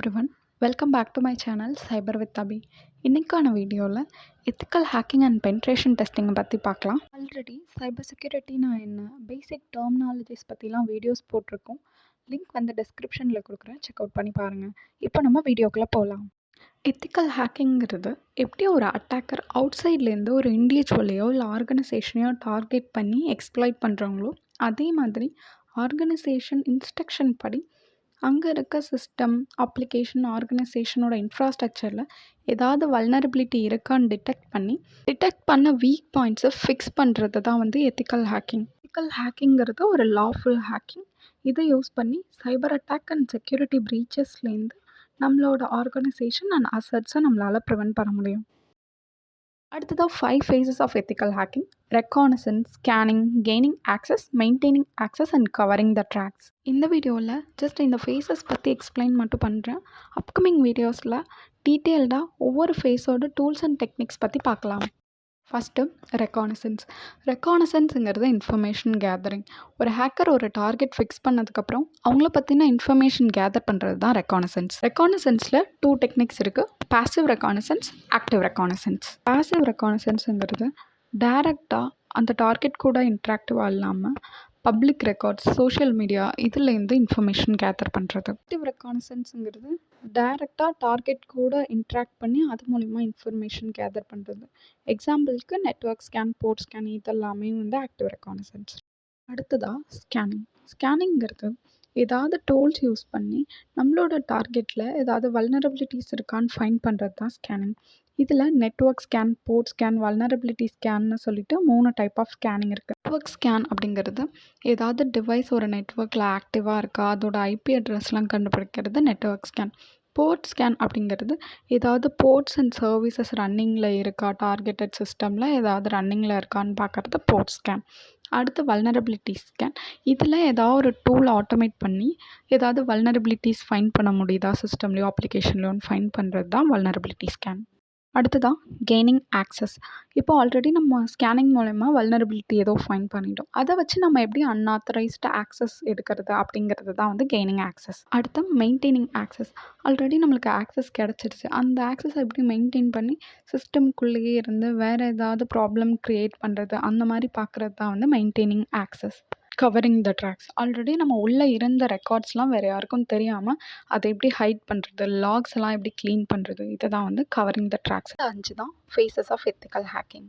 Everyone, welcome back to my channel cyber with Abhi. இன்னைக்கான வீடியோவில் ethical hacking and penetration டெஸ்டிங்கை பற்றி பார்க்கலாம். ஆல்ரெடி சைபர் செக்யூரிட்டினா என்ன, பேசிக் டெர்மினாலஜிஸ் பற்றிலாம் வீடியோஸ் போட்டிருக்கோம். லிங்க் வந்து டிஸ்கிரிப்ஷனில் கொடுக்குறேன், செக் அவுட் பண்ணி பாருங்கள். இப்போ நம்ம வீடியோக்குள்ளே போகலாம். எத்திக்கல் ஹேக்கிங்கிறது எப்படி ஒரு அட்டாக்கர் அவுட் சைட்லேருந்து ஒரு இண்டிவிஜுவலையோ இல்லை ஆர்கனைசேஷனையோ டார்கெட் பண்ணி எக்ஸ்ப்ளாய்ட் பண்ணுறாங்களோ, அதே மாதிரி ஆர்கனைசேஷன் இன்ஸ்ட்ரக்ஷன் படி அங்கே இருக்க சிஸ்டம், அப்ளிகேஷன், ஆர்கனைசேஷனோட இன்ஃப்ராஸ்ட்ரக்சரில் ஏதாவது வல்னரபிலிட்டி இருக்கான்னு டிடெக்ட் பண்ண வீக் பாயிண்ட்ஸை ஃபிக்ஸ் பண்ணுறது தான் வந்து எத்திக்கல் ஹேக்கிங். எத்திக்கல் ஹேக்கிங்கிறது ஒரு லாஃபுல் ஹேக்கிங். இதை யூஸ் பண்ணி சைபர் அட்டாக் அண்ட் செக்யூரிட்டி ப்ரீச்சஸ்லேருந்து நம்மளோட ஆர்கனைசேஷன் அண்ட் அசட்ஸை நம்மளால் ப்ரிவென்ட் பண்ண முடியும். அடுத்ததாக 5 phases of ethical hacking: reconnaissance, scanning, gaining access, maintaining access and covering the tracks. இந்த வீடியோவில் ஜஸ்ட் இந்த ஃபேஸஸ் பற்றி எக்ஸ்பிளைன் மட்டும் பண்ணுறேன். அப்கமிங் வீடியோஸில் டீட்டெயில்டாக ஒவ்வொரு ஃபேஸோட டூல்ஸ் அண்ட் டெக்னிக்ஸ் பற்றி பார்க்கலாம். ஃபஸ்ட்டு ரெக்கானசன்ஸுங்கிறது இன்ஃபர்மேஷன் கேதரிங். ஒரு ஹேக்கர் ஒரு டார்கெட் ஃபிக்ஸ் பண்ணதுக்கப்புறம் அவங்கள பற்றின இன்ஃபர்மேஷன் கேதர் பண்ணுறது தான் ரெக்கானசன்ஸ். ரெக்கானசன்ஸில் 2 டெக்னிக்ஸ் இருக்குது: passive reconnaissance, active reconnaissance. Passive ரெக்கானசன்ஸுங்கிறது டைரெக்டாக அந்த டார்கெட் கூட இன்ட்ராக்டிவாக இல்லாமல் பப்ளிக் ரெக்கார்ட்ஸ், சோஷியல் மீடியா இதுலேருந்து இன்ஃபர்மேஷன் கேதர் பண்ணுறது. ஆக்டிவ் ரெக்கானசன்ஸுங்கிறது டைரெக்டாக டார்கெட் கூட இன்ட்ராக்ட் பண்ணி அது மூலிமா இன்ஃபர்மேஷன் கேதர் பண்ணுறது. எக்ஸாம்பிளுக்கு நெட்வொர்க் ஸ்கேன், போர்ட் ஸ்கேன் இதெல்லாமே வந்து ஆக்டிவ் ரெக்கானசன்ஸ். அடுத்ததாக ஸ்கேனிங்கிறது ஏதாவது டூல்ஸ் யூஸ் பண்ணி நம்மளோட டார்கெட்டில் ஏதாவது வல்னரபிலிட்டிஸ் இருக்கான்னு ஃபைண்ட் பண்ணுறது தான் ஸ்கேனிங். இதில் network scan, port scan, vulnerability ஸ்கேன்னு சொல்லிட்டு 3 டைப் ஆஃப் ஸ்கேனிங் இருக்குது. நெட்வொர்க் ஸ்கேன் அப்படிங்கிறது ஏதாவது டிவைஸ் ஒரு நெட்வொர்க்கில் ஆக்டிவாக இருக்கா, அதோட ஐபி அட்ரஸ்லாம் கண்டுபிடிக்கிறது நெட்வொர்க் ஸ்கேன். போர்ட் ஸ்கேன் அப்படிங்கிறது ஏதாவது போர்ட்ஸ் அண்ட் சர்வீசஸ் ரன்னிங்கில் இருக்கா, டார்கெட்டட் சிஸ்டமில் ஏதாவது ரன்னிங்கில் இருக்கான்னு பார்க்குறது போர்ட் ஸ்கேன். அடுத்து வல்னரபிலிட்டி ஸ்கேன். இதில் ஏதாவது ஒரு டூல் ஆட்டோமேட் பண்ணி ஏதாவது வல்னரபிலிட்டிஸ் ஃபைண்ட் பண்ண முடியுதா சிஸ்டம்லையோ அப்ளிகேஷன்லையோன்னு ஃபைண்ட் பண்ணுறது தான் வல்னரபிலிட்டி ஸ்கேன். அடுத்ததான் கெய்னிங் ஆக்சஸ். இப்போ ஆல்ரெடி நம்ம ஸ்கேனிங் மூலமா வல்னரபிலிட்டி ஏதோ ஃபைண்ட் பண்ணிட்டோம். அதை வச்சு நம்ம எப்படி அன்ஆத்தரைஸ்டு ஆக்சஸ் எடுக்கிறது அப்படிங்கிறது தான் வந்து கெய்னிங் ஆக்சஸ். அடுத்து மெயின்டைனிங் ஆக்சஸ். ஆல்ரெடி நம்மளுக்கு ஆக்சஸ் கிடச்சிருச்சு, அந்த ஆக்சஸை எப்படி மெயின்டைன் பண்ணி சிஸ்டம்குள்ளேயே இருந்து வேறு ஏதாவது ப்ராப்ளம் க்ரியேட் பண்ணுறது அந்த மாதிரி பார்க்குறது தான் வந்து maintaining access. Covering the tracks. Already நம்ம உள்ளே இருந்த ரெக்கார்ட்ஸ்லாம் வேறு யாருக்கும் தெரியாமல் அதை எப்படி ஹைட் பண்ணுறது, லாக்ஸ் எல்லாம் எப்படி க்ளீன் பண்ணுறது, இதை தான் வந்து கவரிங் த ட்ராக்ஸ். 5 தான் ஃபேஸஸ் ஆஃப் எத்திக்கல் ஹேக்கிங்.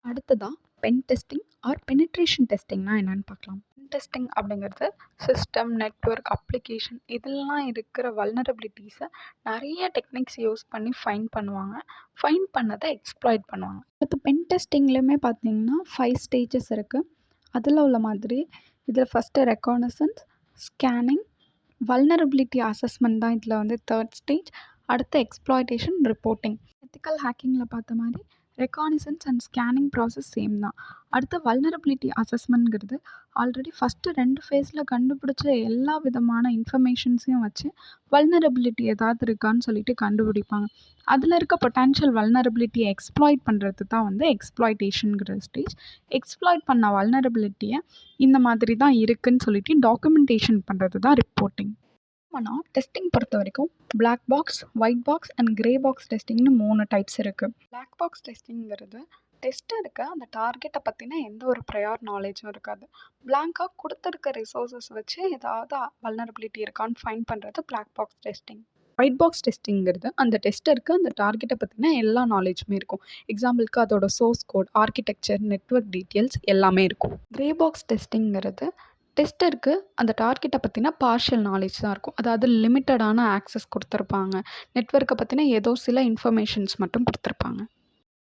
அடுத்ததான் பென் டெஸ்டிங் ஆர் பெனிட்ரேஷன் டெஸ்டிங்னா என்னென்னு பார்க்கலாம். பென் டெஸ்டிங் அப்படிங்கிறது சிஸ்டம், நெட்வொர்க், அப்ளிகேஷன் இதெல்லாம் இருக்கிற வல்னரபிலிட்டிஸை நிறைய டெக்னிக்ஸ் யூஸ் பண்ணி ஃபைண்ட் பண்ணுவாங்க. ஃபைண்ட் பண்ணதை எக்ஸ்ப்ளாய்ட் பண்ணுவாங்க. அடுத்து பென் டெஸ்டிங்லேயுமே பார்த்தீங்கன்னா 5 ஸ்டேஜஸ் இருக்குது. அதில் உள்ள மாதிரி இதில் first reconnaissance, scanning, vulnerability assessment தான் இதில் வந்து 3rd ஸ்டேஜ். அடுத்து எக்ஸ்ப்ளாய்டேஷன், ரிப்போர்ட்டிங். எத்திக்கல் ஹேக்கிங்கில் பார்த்த மாதிரி reconnaissance and scanning process same தான். அடுத்து வல்னரபிலிட்டி அசஸ்மெண்ட்ங்கிறது ஆல்ரெடி ஃபஸ்ட்டு 2 ஃபேஸில் கண்டுபிடிச்ச எல்லா விதமான இன்ஃபர்மேஷன்ஸையும் வச்சு வல்னரபிலிட்டி ஏதாவது இருக்கான்னு சொல்லிட்டு கண்டுபிடிப்பாங்க. அதில் இருக்க பொட்டென்ஷியல் வல்னரபிலிட்டியை எக்ஸ்ப்ளாய்ட் பண்ணுறது தான் வந்து எக்ஸ்ப்ளாய்டேஷனுங்கிற ஸ்டேஜ். எக்ஸ்ப்ளாய்ட் பண்ண வல்னரபிலிட்டியை இந்த மாதிரி தான் இருக்குதுன்னு சொல்லிட்டு டாக்குமெண்டேஷன் பண்ணுறது தான் ரிப்போர்ட்டிங். ஆனால் டெஸ்டிங் பொறுத்த வரைக்கும் black box, white box and grey box டெஸ்டிங்னு 3 டைப்ஸ் இருக்குது. பிளாக் பாக்ஸ் டெஸ்டிங்கிறது டெஸ்டருக்கு அந்த டார்கெட்டை பற்றின எந்த ஒரு ப்ரையர் நாலேஜும் இருக்காது. பிளாங்காக கொடுத்துருக்க ரிசோர்ஸஸ் வச்சு ஏதாவது வல்னரபிலிட்டி இருக்கான்னு ஃபைண்ட் பண்ணுறது black box testing. White box டெஸ்டிங்கிறது அந்த டெஸ்டருக்கு அந்த டார்கெட்டை பற்றின எல்லா நாலேஜுமே இருக்கும். எக்ஸாம்பிளுக்கு அதோட source code, architecture, network details எல்லாமே இருக்கும். கிரே பாக்ஸ் டெஸ்டிங்கிறது டெஸ்டருக்கு அந்த டார்கெட்டை பற்றின பார்ஷியல் நாலேஜ் தான் இருக்கும். அதாவது லிமிட்டடான ஆக்சஸ் கொடுத்துருப்பாங்க. நெட்வொர்க்கை பற்றின ஏதோ சில இன்ஃபர்மேஷன்ஸ் மட்டும் கொடுத்துருப்பாங்க.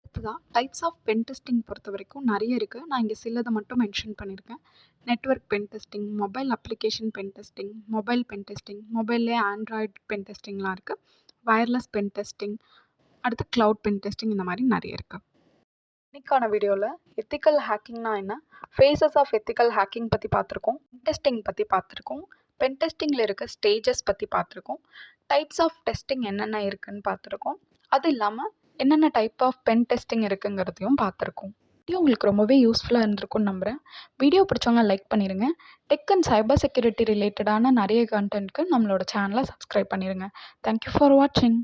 அடுத்ததான் டைப்ஸ் ஆஃப் பென் டெஸ்டிங் பொறுத்த வரைக்கும் நிறைய இருக்குது. நான் இங்கே சிலதை மட்டும் மென்ஷன் பண்ணியிருக்கேன். Network pen testing, mobile application pen testing, mobile pen testing, மொபைல்லே ஆண்ட்ராய்டு பென் டெஸ்டிங்லாம் இருக்குது. வயர்லெஸ் பென் டெஸ்டிங், அடுத்து க்ளவுட் பென் டெஸ்டிங், இந்த மாதிரி நிறைய இருக்குது. இன்னைக்கான வீடியோவில் எத்திக்கல் ஹேக்கிங்னா என்ன, ஃபேஸஸ் ஆஃப் எத்திக்கல் ஹேக்கிங் பற்றி பார்த்துருக்கோம், பென் டெஸ்டிங் பற்றி பார்த்துருக்கோம், பென் டெஸ்டிங்கில் இருக்க ஸ்டேஜஸ் பற்றி பார்த்துருக்கோம், டைப்ஸ் ஆஃப் டெஸ்டிங் என்னென்ன இருக்குதுன்னு பார்த்துருக்கோம். அது இல்லாமல் என்னென்ன டைப் ஆஃப் பென் டெஸ்டிங் இருக்குங்கிறதையும் பார்த்துருக்கோம். வீடியோ உங்களுக்கு ரொம்பவே யூஸ்ஃபுல்லாக இருந்திருக்கும்னு நம்புகிறேன். வீடியோ பிடிச்சவங்க லைக் பண்ணிடுங்க. டெக் அண்ட் சைபர் செக்யூரிட்டி ரிலேட்டடான நிறைய கண்டென்ட்க்கு நம்மளோட சேனலை சப்ஸ்கிரைப் பண்ணிடுங்க. தேங்க்யூ ஃபார் வாட்சிங்.